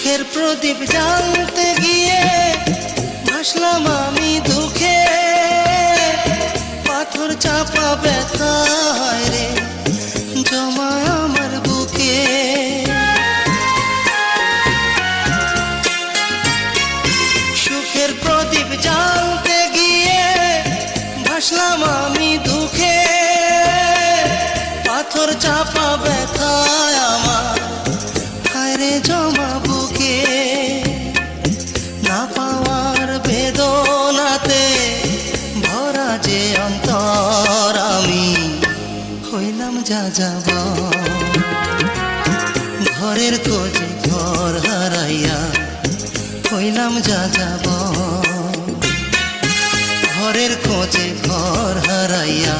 সুখের প্রদীপ জ্বালতে গিয়ে ভাসলাম আমি দুঃখে, পাথর চাপা ব্যথায় রে জমা আমার বুকে। সুখের প্রদীপ জ্বালতে গিয়ে ভাসলাম আমি দুঃখে, পাথর চাপা ব্যথায় আমার হায়রে জমা বুকে। না পাওয়ার বেদনাতে ভরা যে অন্তর, আমি হইলাম যা যাব। ঘরের খোঁজে ঘর হারাইয়া হইলাম যা যাব। ঘরের খোঁজে ঘর হারাইয়া